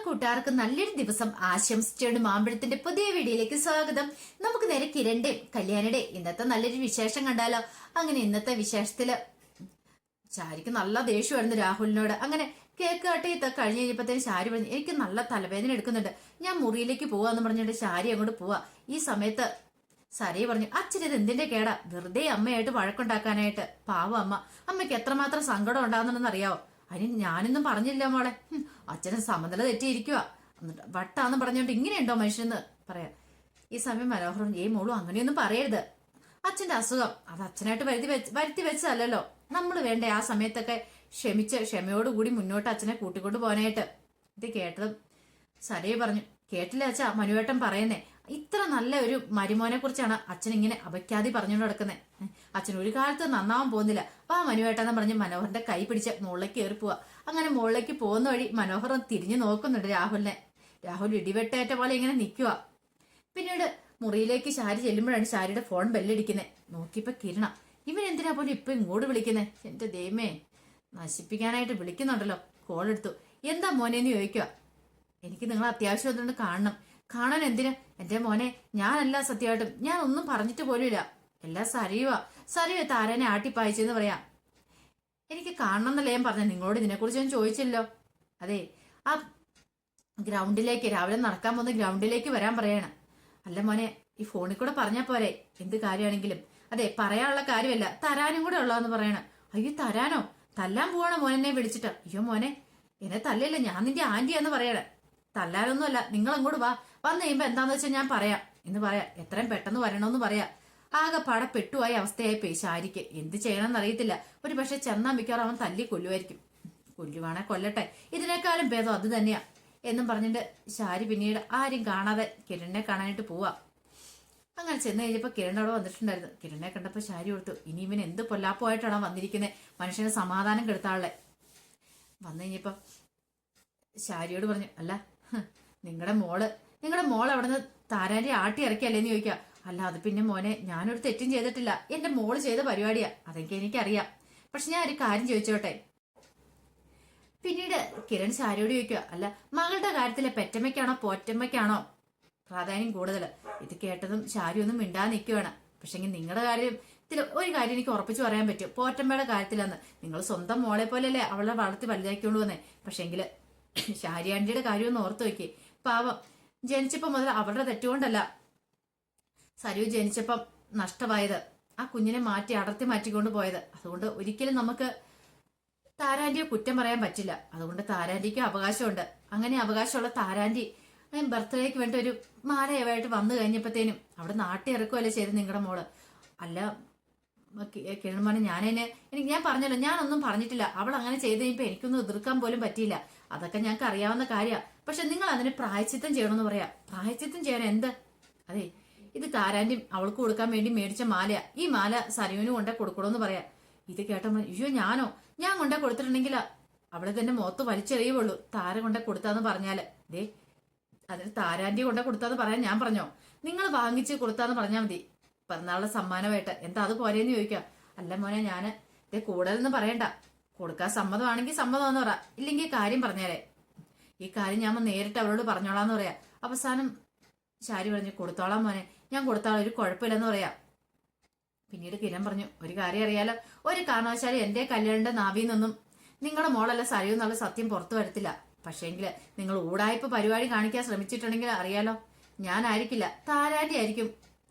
കൂട്ടുകാർക്ക് നല്ലൊരു ദിവസം ആശംസിച്ചുകൊണ്ട് മാമ്പഴത്തിന്റെ പുതിയ വീഡിയോയിലേക്ക് സ്വാഗതം. നമുക്ക് നേരെ കിരണിന്റെ കല്യാണിയുടെ ഇന്നത്തെ നല്ലൊരു വിശേഷം കണ്ടാലോ. അങ്ങനെ ഇന്നത്തെ വിശേഷത്തില് ശാരിക്ക് നല്ല ദേഷ്യമായിരുന്നു രാഹുലിനോട്. അങ്ങനെ കേക്ക് കട്ട് കഴിഞ്ഞ് കഴിഞ്ഞപ്പോഴത്തേന് ശാരി പറഞ്ഞു, എനിക്ക് നല്ല തലവേദന എടുക്കുന്നുണ്ട്, ഞാൻ മുറിയിലേക്ക് പോവാന്ന് പറഞ്ഞിട്ട് ശാരി അങ്ങോട്ട് പോവാ. ഈ സമയത്ത് സരി പറഞ്ഞു, അച്ഛനിത് എന്തിന്റെ കേടാ, വെറുതെ അമ്മയായിട്ട് വഴക്കുണ്ടാക്കാനായിട്ട്. പാവം അമ്മയ്ക്ക് എത്രമാത്രം സങ്കടം ഉണ്ടാകുന്നുണ്ടെന്ന് അറിയാവോ. അതിന് ഞാനൊന്നും പറഞ്ഞില്ല മോളെ, അച്ഛന് സമനില തെറ്റിയിരിക്കുക, വട്ടാന്ന് പറഞ്ഞോണ്ട് ഇങ്ങനെയുണ്ടോ മനുഷ്യന്ന് പറയാം. ഈ സമയം മനോഹരം, മോളും അങ്ങനെയൊന്നും പറയരുത്, അച്ഛന്റെ അസുഖം അത് അച്ഛനായിട്ട് വരുത്തി വെച്ചതല്ലോ, നമ്മൾ വേണ്ടേ ആ സമയത്തൊക്കെ ക്ഷമയോടുകൂടി മുന്നോട്ട് അച്ഛനെ കൂട്ടിക്കൊണ്ട് പോകാനായിട്ട്. ഇത് കേട്ടതും സരയെ പറഞ്ഞു, കേട്ടില്ല അച്ഛാ മനുവേട്ടൻ പറയുന്നേ, ഇത്ര നല്ല ഒരു മരുമോനെ കുറിച്ചാണ് അച്ഛൻ ഇങ്ങനെ അപഖ്യാതി പറഞ്ഞുകൊണ്ട് നടക്കുന്നത്. അച്ഛൻ ഒരു കാലത്ത് നന്നാവാൻ പോകുന്നില്ല, വാ മനുവേട്ടെന്ന് പറഞ്ഞ് മനോഹറിന്റെ കൈ പിടിച്ച് മുകളിലേക്ക് കയറി പോവാ. അങ്ങനെ മുകളിലേക്ക് പോകുന്ന വഴി മനോഹർ തിരിഞ്ഞു നോക്കുന്നുണ്ട് രാഹുലിനെ. രാഹുൽ ഇടിവെട്ടേറ്റ പോലെ ഇങ്ങനെ നിൽക്കുക. പിന്നീട് മുറിയിലേക്ക് ശാരി ചെല്ലുമ്പോഴാണ് ശാരിയുടെ ഫോൺ ബെല്ലടിക്കുന്നത്. നോക്കിയപ്പോ കിരണ, ഇവൻ എന്തിനാ പോലും ഇപ്പൊ ഇങ്ങോട്ട് വിളിക്കുന്നേ, എന്റെ ദൈവമേ നശിപ്പിക്കാനായിട്ട് വിളിക്കുന്നുണ്ടല്ലോ. കോൾ എടുത്തു. എന്താ മോനെന്ന് ചോദിക്കുക. എനിക്ക് നിങ്ങൾ അത്യാവശ്യം ഒന്നുകൊണ്ട് കാണാൻ എന്തിനാ എന്റെ മോനെ, ഞാനല്ല സത്യമായിട്ടും ഞാൻ ഒന്നും പറഞ്ഞിട്ട് പോലുമില്ല, എല്ലാം സരിയുവ താരനെ ആട്ടിപ്പായിച്ചെന്ന് പറയാം. എനിക്ക് കാണണം എന്നല്ലേ ഞാൻ പറഞ്ഞ, നിങ്ങളോട് ഇതിനെക്കുറിച്ച് ഞാൻ ചോദിച്ചല്ലോ. അതെ, ആ ഗ്രൗണ്ടിലേക്ക് രാവിലെ നടക്കാൻ പോകുന്ന ഗ്രൗണ്ടിലേക്ക് വരാൻ പറയണം. അല്ല മോനെ, ഈ ഫോണിൽ കൂടെ പറഞ്ഞാ പോരെ, എന്ത് കാര്യമാണെങ്കിലും. അതെ, പറയാനുള്ള കാര്യമല്ല, തരാനും കൂടെ ഉള്ളതെന്ന് പറയണം. അയ്യോ തരാനോ, തല്ലാൻ പോവാണോ മോനെന്നെ വിളിച്ചിട്ട്. അയ്യോ മോനെ എന്നെ തല്ലല്ല, ഞാൻ നിന്റെ ആന്റിയാന്ന് പറയണേ. തല്ലാനൊന്നുമല്ല, നിങ്ങൾ അങ്ങോട്ട് വന്നു കഴിയുമ്പോ എന്താന്ന് വെച്ചാൽ ഞാൻ പറയാം എന്ന് പറയാം. എത്രയും പെട്ടെന്ന് വരണമെന്ന് പറയാം. ആകെ പാടെ പെട്ടുപോയ അവസ്ഥയായി പോയി ശാരിക്ക്. എന്ത് ചെയ്യണമെന്ന് അറിയത്തില്ല. ഒരു പക്ഷെ ചെന്നാ മിക്കവാറും അവൻ തല്ലി കൊല്ലുമായിരിക്കും. കൊല്ലുവാണെ കൊല്ലട്ടെ, ഇതിനേക്കാളും ഭേദം അത് തന്നെയാ എന്നും പറഞ്ഞിട്ട് ശാരി പിന്നീട് ആരും കാണാതെ കിരണിനെ കാണാനായിട്ട് പോവാ. അങ്ങനെ ചെന്ന് കഴിഞ്ഞപ്പോ കിരൺ അവിടെ വന്നിട്ടുണ്ടായിരുന്നു. കിരണിനെ കണ്ടപ്പോ ശാരി കൊടുത്തു, ഇനി ഇവൻ എന്ത് പൊല്ലാപ്പമായിട്ടാണോ വന്നിരിക്കുന്നത്, മനുഷ്യന് സമാധാനം കെടുത്താളെ. വന്നു കഴിഞ്ഞപ്പോ ശാരിയോട് പറഞ്ഞു, അല്ല നിങ്ങളുടെ മോള് അവിടുന്ന് താരാന്റെ ആട്ടി ഇറക്കിയല്ലേന്ന് ചോദിക്കുക. അല്ല അത് പിന്നെ മോനെ, ഞാനൊരു തെറ്റും ചെയ്തിട്ടില്ല, എന്റെ മോള് ചെയ്ത പരിപാടിയാ, അതൊക്കെ എനിക്കറിയാം. പക്ഷെ ഞാൻ ഒരു കാര്യം ചോദിച്ചോട്ടെ. പിന്നീട് കിരൺ ശാരിയോട് ചോദിക്കുക, അല്ല മകളുടെ കാര്യത്തിലെ പെറ്റമ്മയ്ക്കാണോ പോറ്റമ്മയ്ക്കാണോ പ്രാധാന്യം കൂടുതൽ? ഇത് കേട്ടതും ശാരി ഒന്നും മിണ്ടാതെ നിൽക്കുകയാണ്. പക്ഷെങ്കിൽ നിങ്ങളുടെ കാര്യത്തിൽ ഒരു കാര്യം എനിക്ക് ഉറപ്പിച്ചു പറയാൻ പറ്റും, പോറ്റമ്മയുടെ കാര്യത്തിലാന്ന്. നിങ്ങൾ സ്വന്തം മോളെ പോലെയല്ലേ അവളെ വളർത്തി വലുതാക്കിക്കൊണ്ട് വന്നേ. പക്ഷെങ്കില് ശാരി ആന്റിയുടെ കാര്യം ഒന്ന് ഓർത്തു നോക്കി. പാവം, ജനിച്ചപ്പം മുതൽ അവരുടെ തെറ്റുകൊണ്ടല്ല സരു ജനിച്ചപ്പം നഷ്ടമായത്, ആ കുഞ്ഞിനെ അടർത്തി മാറ്റിക്കൊണ്ട് പോയത്. അതുകൊണ്ട് ഒരിക്കലും നമുക്ക് താരാന്റിയെ കുറ്റം പറയാൻ പറ്റില്ല. അതുകൊണ്ട് താരാന്റിക്ക് അവകാശമുണ്ട്. അങ്ങനെ അവകാശമുള്ള താരാന്റി ബർത്ത്ഡേക്ക് വേണ്ടി ഒരു മാലയവായിട്ട് വന്നു കഴിഞ്ഞപ്പോഴത്തേനും അവിടെ നാട്ടി ഇറക്കുമല്ലേ ചെയ്ത് നിങ്ങളുടെ മോള്. അല്ല കിരൺമാനെ, ഞാൻ പറഞ്ഞല്ലോ, ഞാനൊന്നും പറഞ്ഞിട്ടില്ല. അവൾ അങ്ങനെ ചെയ്ത് കഴിഞ്ഞപ്പോ എനിക്കൊന്നും എതിർക്കാൻ പോലും പറ്റിയില്ല. അതൊക്കെ ഞങ്ങൾക്ക് അറിയാവുന്ന കാര്യമാണ്. പക്ഷെ നിങ്ങൾ അതിന് പ്രായച്ചിത്തം ചെയ്യണമെന്ന് പറയാം. പ്രായച്ചിത്തം ചെയ്യാൻ എന്ത്? അതെ, ഇത് താരാന്റി അവൾക്ക് കൊടുക്കാൻ വേണ്ടി മേടിച്ച മാലയാ. ഈ മാല സരയുവിന് കൊണ്ടേ കൊടുക്കണമെന്ന് പറയാം. ഇത് കേട്ടപ്പോ, അയ്യോ ഞാൻ കൊണ്ടേ കൊടുത്തിട്ടുണ്ടെങ്കിൽ അവളെ തന്നെ മുഖത്ത് വലിച്ചെറിയുള്ളൂ, താര കൊണ്ടേ കൊടുത്താന്ന് പറഞ്ഞാല്. ദേ, അതിന് താരാന്റി കൊണ്ടേ കൊടുത്താന്ന് പറയാൻ ഞാൻ പറഞ്ഞോ? നിങ്ങൾ വാങ്ങിച്ച് കൊടുത്താന്ന് പറഞ്ഞാൽ മതി, പിറന്നാളുടെ സമ്മാനമായിട്ട്. എന്താ അത് പോരേന്ന് ചോദിക്കുക. അല്ല മോനെ, ഞാന് ഇതേ കൂടുതലൊന്നും പറയണ്ട, കൊടുക്കാൻ സമ്മതമാണെങ്കിൽ സമ്മതമാന്ന് പറ, ഇല്ലെങ്കിൽ കാര്യം പറഞ്ഞാലേ. ഈ കാര്യം ഞാൻ നേരിട്ട് അവളോട് പറഞ്ഞോളാന്ന് പറയാ. അവസാനം ശാരി പറഞ്ഞു, കൊടുത്തോളാം മോനെ, ഞാൻ കൊടുത്താൽ ഒരു കുഴപ്പമില്ലെന്ന് പറയാം. പിന്നീട് കിരൺ പറഞ്ഞു, ഒരു കാര്യം അറിയാലോ, ഒരു കാരണവശാലും എന്റെ കല്യാണിന്റെ നാവിൽ നിന്നൊന്നും നിങ്ങളുടെ മോളല്ല സരയൂ എന്നുള്ള സത്യം പുറത്തു വരത്തില്ല. പക്ഷേങ്കില് നിങ്ങൾ ഊടായ്പ പരിപാടി കാണിക്കാൻ ശ്രമിച്ചിട്ടുണ്ടെങ്കിൽ അറിയാലോ, ഞാനായിരിക്കില്ല, താരാന്റി ആയിരിക്കും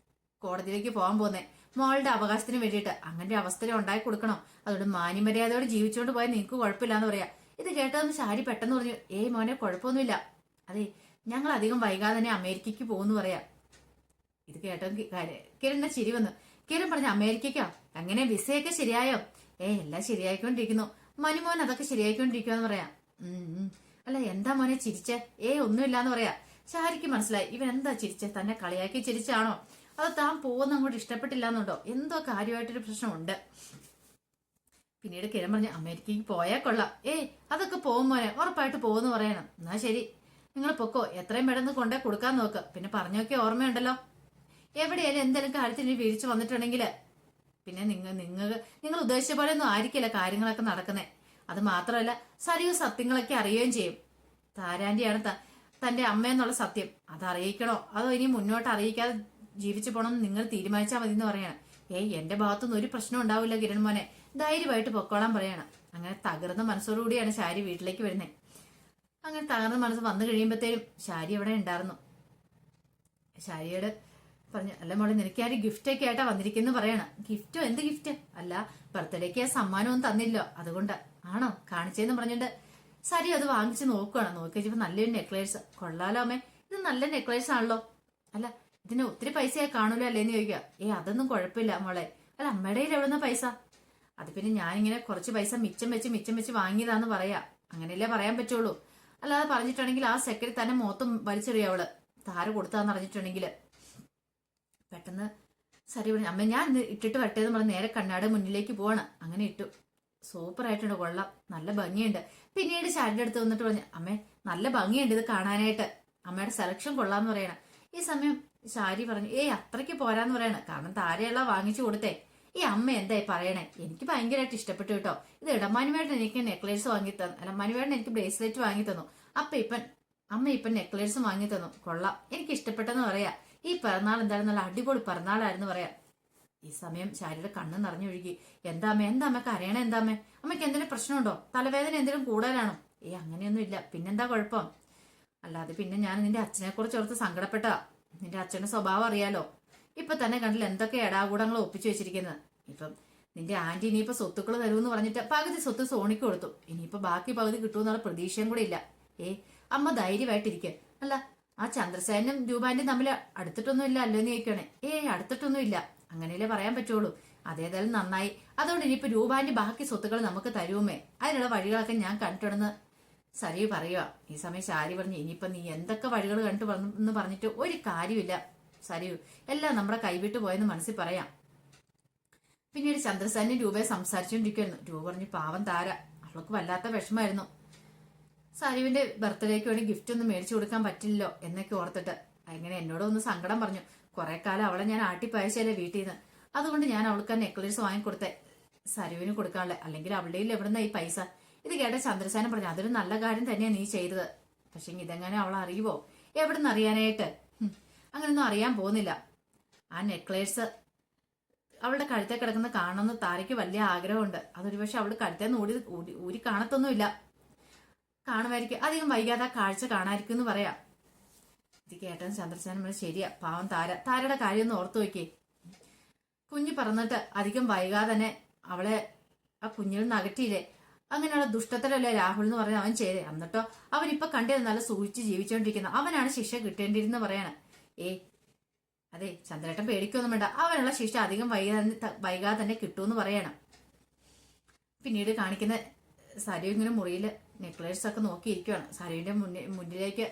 കോടതിയിലേക്ക് പോകാൻ പോന്നേ മോളുടെ അവകാശത്തിന് വേണ്ടിയിട്ട്. അങ്ങനെ അവസ്ഥ ഉണ്ടായി കൊടുക്കണം. അതുകൊണ്ട് മാന്യമര്യാദയോടെ ജീവിച്ചുകൊണ്ട് പോയാൽ നിങ്ങൾക്ക് കുഴപ്പമില്ലാന്ന് പറയാ. ഇത് കേട്ടതെന്ന് ശാരി പെട്ടെന്ന് പറഞ്ഞു, മോനെ കുഴപ്പമൊന്നുമില്ല, അതെ ഞങ്ങൾ അധികം വൈകാതെ തന്നെ അമേരിക്കയ്ക്ക് പോകുന്നു പറയാ. ഇത് കേട്ടോ കിരണിന്റെ ചിരി വന്നു. കിരൺ പറഞ്ഞു, അമേരിക്കയ്ക്കോ? അങ്ങനെ വിസയൊക്കെ ശരിയായോ? എല്ലാം ശരിയായിക്കൊണ്ടിരിക്കുന്നു മനുമോൻ, അതൊക്കെ ശരിയായിക്കൊണ്ടിരിക്കുവാന്ന് പറയാം. അല്ല എന്താ മോനെ ചിരിച്ചേ? ഒന്നുമില്ലാന്ന് പറയാ. ശാരിക്ക് മനസ്സിലായി ഇവൻ എന്താ ചിരിച്ചേ, തന്നെ കളിയാക്കി ചിരിച്ചാണോ, അത് താൻ പോകുന്ന അങ്ങോട്ട് ഇഷ്ടപ്പെട്ടില്ലാന്നുണ്ടോ, എന്തോ കാര്യമായിട്ടൊരു പ്രശ്നമുണ്ട്. പിന്നീട് കിരൺ പറഞ്ഞു, അമേരിക്കയ്ക്ക് പോയാൽ കൊള്ളാം. അതൊക്കെ പോകും മോനെ, ഉറപ്പായിട്ട് പോകുന്നു പറയണം. എന്നാ ശരി, നിങ്ങൾ പൊക്കോ, എത്രയും പെട്ടെന്ന് കൊണ്ടേ കൊടുക്കാൻ നോക്ക്. പിന്നെ പറഞ്ഞൊക്കെ ഓർമ്മയുണ്ടല്ലോ, എവിടെയായാലും എന്തെങ്കിലും കാര്യത്തിന് വീഴ്ച വന്നിട്ടുണ്ടെങ്കിൽ പിന്നെ നിങ്ങൾ ഉദ്ദേശിച്ച പോലെ ഒന്നും ആയിരിക്കില്ല കാര്യങ്ങളൊക്കെ നടക്കുന്നേ. അത് മാത്രമല്ല സരിയു സത്യങ്ങളൊക്കെ അറിയുകയും ചെയ്യും. താരാന്റിയാണ് തന്റെ അമ്മയെന്നുള്ള സത്യം. അത് അറിയിക്കണോ അതോ ഇനി മുന്നോട്ട് അറിയിക്കാതെ ജീവിച്ചു പോകണമെന്ന് നിങ്ങൾ തീരുമാനിച്ചാൽ മതി എന്ന് പറയണം. എന്റെ ഭാഗത്തുനിന്ന് ഒരു പ്രശ്നം ഉണ്ടാവില്ല കിരൺ മോനെ, ധൈര്യമായിട്ട് പൊക്കോളാൻ പറയണം. അങ്ങനെ തകർന്ന മനസ്സോടുകൂടിയാണ് ശാരി വീട്ടിലേക്ക് വരുന്നത്. അങ്ങനെ തകർന്ന മനസ്സ് വന്നു കഴിയുമ്പോഴത്തേനും ശാരി അവിടെ ഉണ്ടായിരുന്നു. ശാരിയോട് പറഞ്ഞു, അല്ല മോളെ നിനക്ക് ആര് ഗിഫ്റ്റൊക്കെ ആയിട്ടാ വന്നിരിക്കുന്നു പറയണം. ഗിഫ്റ്റോ? എന്ത് ഗിഫ്റ്റ്? അല്ല ബർത്ത്ഡേക്ക് ആ സമ്മാനമൊന്നും തന്നില്ലോ അതുകൊണ്ട്. ആണോ? കാണിച്ചേന്ന് പറഞ്ഞിട്ട് ശരി അത് വാങ്ങിച്ച് നോക്കുകയാണ്. നോക്കി വെച്ചപ്പോ നല്ലൊരു നെക്ലേസ്. കൊള്ളാലോ അമ്മേ, ഇത് നല്ല നെക്ലേസ് ആണല്ലോ. അല്ല ഇതിന് ഒത്തിരി പൈസയായി കാണൂലോ അല്ലേന്ന് ചോദിക്കുക. അതൊന്നും കുഴപ്പമില്ല മോളെ. അല്ല അമ്മയുടെ കയ്യിൽ എവിടുന്ന പൈസ? അത് പിന്നെ ഞാനിങ്ങനെ കുറച്ച് പൈസ മിച്ചം വെച്ച് വാങ്ങിയതാന്ന് പറയാ. അങ്ങനെയല്ലേ പറയാൻ പറ്റുള്ളൂ. അല്ലാതെ പറഞ്ഞിട്ടുണ്ടെങ്കിൽ ആ സെക്കൻഡിൽ തന്നെ മൊത്തം വലിച്ചെറിയ അവള് താര കൊടുത്താന്ന് അറിഞ്ഞിട്ടുണ്ടെങ്കിൽ. പെട്ടെന്ന് സരി പറഞ്ഞു, അമ്മ ഞാൻ ഇന്ന് ഇട്ടിട്ട് വരട്ടേന്ന് പറഞ്ഞ് നേരെ കണ്ണാട് മുന്നിലേക്ക് പോവാണ്. അങ്ങനെ ഇട്ടു. സൂപ്പർ ആയിട്ടുണ്ട്, കൊള്ളാം, നല്ല ഭംഗിയുണ്ട്. പിന്നീട് ശാരിയുടെ അടുത്ത് വന്നിട്ട് പറഞ്ഞു, അമ്മേ നല്ല ഭംഗിയുണ്ട് ഇത് കാണാനായിട്ട്, അമ്മയുടെ സെലക്ഷൻ കൊള്ളാന്ന് പറയണം. ഈ സമയം ശാരി പറഞ്ഞു, അത്രയ്ക്ക് പോരാന്ന് പറയണം. കാരണം താരയുള്ള വാങ്ങിച്ചു കൊടുത്തേ. അമ്മ എന്തായി പറയണേ? എനിക്ക് ഭയങ്കരമായിട്ട് ഇഷ്ടപ്പെട്ടു കേട്ടോ. ഇത് ഇടമാനുവേട്ടൻ എനിക്ക് നെക്ലേസ് വാങ്ങി തന്നു, അല്ല മനുവേട്ടൻ എനിക്ക് ബ്രേസ്ലെറ്റ് വാങ്ങി തന്നു. അമ്മ ഇപ്പം നെക്ലേസ് വാങ്ങി തന്നു. കൊള്ളാം, എനിക്ക് ഇഷ്ടപ്പെട്ടെന്ന് പറയാ. ഈ പിറന്നാൾ എന്തായാലും നല്ല അടിപൊളി പിറന്നാളായിരുന്നു പറയാ. ഈ സമയം ശാരിയുടെ കണ്ണ് നിറഞ്ഞൊഴുകി. എന്താ അമ്മ കരയണ? എന്താ അമ്മയ്ക്ക് എന്തെങ്കിലും പ്രശ്നമുണ്ടോ? തലവേദന എന്തെങ്കിലും കൂടുതലാണോ? അങ്ങനെയൊന്നും ഇല്ല. പിന്നെന്താ കുഴപ്പം? അല്ലാതെ പിന്നെ ഞാൻ നിന്റെ അച്ഛനെ കുറിച്ച് ഓർത്ത് സങ്കടപ്പെട്ടാ. നിന്റെ അച്ഛന്റെ സ്വഭാവം അറിയാലോ. ഇപ്പൊ തന്നെ കണ്ടില്ല എന്തൊക്കെ എടാകൂടങ്ങൾ ഒപ്പിച്ചു വെച്ചിരിക്കുന്നത്. ഇപ്പം നിന്റെ ആന്റി ഇനിയിപ്പോ സ്വത്തുക്കൾ തരുമെന്ന് പറഞ്ഞിട്ട് പകുതി സ്വത്ത് സോണിക്ക് കൊടുത്തു. ഇനിയിപ്പോ ബാക്കി പകുതി കിട്ടുമെന്നുള്ള പ്രതീക്ഷയും കൂടെ ഇല്ല. അമ്മ ധൈര്യമായിട്ടിരിക്കുക. അല്ല ആ ചന്ദ്രസേനും രൂപാന്റെയും തമ്മിൽ അടുത്തിട്ടൊന്നും ഇല്ല അല്ലോന്ന് ചോദിക്കണേ. അടുത്തിട്ടൊന്നും ഇല്ല. അങ്ങനെയല്ലേ പറയാൻ പറ്റുള്ളൂ. അതേതായാലും നന്നായി. അതുകൊണ്ട് ഇനിയിപ്പോ രൂപാന്റെ ബാക്കി സ്വത്തുക്കൾ നമുക്ക് തരുമേ. അതിനുള്ള വഴികളൊക്കെ ഞാൻ കണ്ടിട്ടുണ്ടെന്ന് സരി പറയുക. ഈ സമയം ശാരി പറഞ്ഞു, ഇനിയിപ്പൊ നീ എന്തൊക്കെ വഴികൾ കണ്ടു എന്ന് പറഞ്ഞിട്ട് ഒരു കാര്യമില്ല സരിയു, എല്ലാം നമ്മുടെ കൈവിട്ട് പോയെന്ന് മനസ്സിൽ പറയാം. പിന്നീട് ചന്ദ്രസേനും രൂപയെ സംസാരിച്ചുകൊണ്ടിരിക്കുമായിരുന്നു. രൂപ പറഞ്ഞു, പാവം താര, അവൾക്ക് വല്ലാത്ത വിഷമായിരുന്നു. സരിവിന്റെ ബർത്ത്ഡേക്ക് വേണ്ടി ഗിഫ്റ്റ് ഒന്നും മേടിച്ചു കൊടുക്കാൻ പറ്റില്ലല്ലോ എന്നൊക്കെ ഓർത്തിട്ട്. അങ്ങനെ എന്നോടൊന്ന് സങ്കടം പറഞ്ഞു. കുറെ കാലം അവളെ ഞാൻ ആട്ടിപ്പയച്ചല്ലേ വീട്ടിൽ നിന്ന്. അതുകൊണ്ട് ഞാൻ അവൾക്ക് ആ നെക്ലേസ് വാങ്ങിക്കൊടുത്തേ സരുവിന് കൊടുക്കാനുള്ള. അല്ലെങ്കിൽ അവളുടെ എവിടുന്ന ഈ പൈസ? ഇത് കേട്ട ചന്ദ്രസേനൻ പറഞ്ഞു, അതൊരു നല്ല കാര്യം തന്നെയാണ് നീ ചെയ്തത്. പക്ഷെ ഇതെങ്ങനെ അവൾ അറിയുവോ? എവിടുന്ന് അറിയാനായിട്ട്? അങ്ങനെയൊന്നും അറിയാൻ പോകുന്നില്ല. ആ നെക്ലേസ് അവളുടെ കഴുത്തെ കിടക്കുന്ന കാണണമെന്ന് താരയ്ക്ക് വലിയ ആഗ്രഹമുണ്ട്. അതൊരു പക്ഷെ അവള് കഴുത്തേന്ന് ഊരി കാണത്തൊന്നുമില്ല. കാണുമായിരിക്കും. അധികം വൈകാതെ ആ കാഴ്ച കാണാതിരിക്കും എന്ന് പറയാം. ഇത് കേട്ടത് ചന്ദ്രസേനൻ ശരിയാ, പാവം താരയുടെ കാര്യം ഒന്ന് ഓർത്തു നോക്കിയേ. കുഞ്ഞ് പറന്നിട്ട് അധികം വൈകാതെ തന്നെ അവളെ ആ കുഞ്ഞിൽ നിന്ന് അകറ്റിയില്ലേ. അങ്ങനെയുള്ള ദുഷ്ടത്തരല്ലേ രാഹുൽ എന്ന് പറഞ്ഞ അവൻ ചെയ്തേ. എന്നിട്ടോ അവനിപ്പൊ കണ്ടത് നല്ല സൂക്ഷിച്ച് ജീവിച്ചോണ്ടിരിക്കുന്ന അവനാണ് ശിക്ഷ കിട്ടേണ്ടിരുന്ന പറയാണ്. അതെ ചന്ദ്രേട്ടൻ പേടിക്കൊന്നും വേണ്ട, അവനുള്ള ശിക്ഷ അധികം വൈകാതെ തന്നെ കിട്ടുമെന്ന് പറയണം. പിന്നീട് കാണിക്കുന്ന സരു ഇങ്ങനെ മുറിയിൽ നെക്ലേസ് ഒക്കെ നോക്കിയിരിക്കുകയാണ്. സരുവിന്റെ മുന്നിലേക്ക്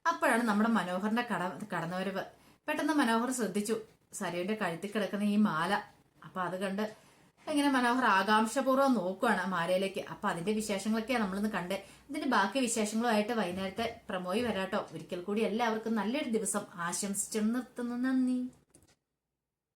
അപ്പോഴാണ് നമ്മുടെ മനോഹറിന്റെ കടന്നവരവ്. പെട്ടെന്ന് മനോഹർ ശ്രദ്ധിച്ചു സരുവിന്റെ കഴുത്തിൽ കിടക്കുന്ന ഈ മാല. അപ്പൊ അത് കണ്ട് ഇങ്ങനെ മനോഹർ ആകാംക്ഷപൂർവ്വം നോക്കുവാണ് ആ മാലയിലേക്ക്. അപ്പൊ അതിന്റെ വിശേഷങ്ങളൊക്കെയാണ് നമ്മളിന്ന് കണ്ടേ. ഇതിന്റെ ബാക്കി വിശേഷങ്ങളുമായിട്ട് വൈകുന്നേരത്തെ പ്രമോയി വരാട്ടോ. ഒരിക്കൽ കൂടി എല്ലാവർക്കും നല്ലൊരു ദിവസം ആശംസിച്ചു നിർത്തുന്നു. നന്ദി.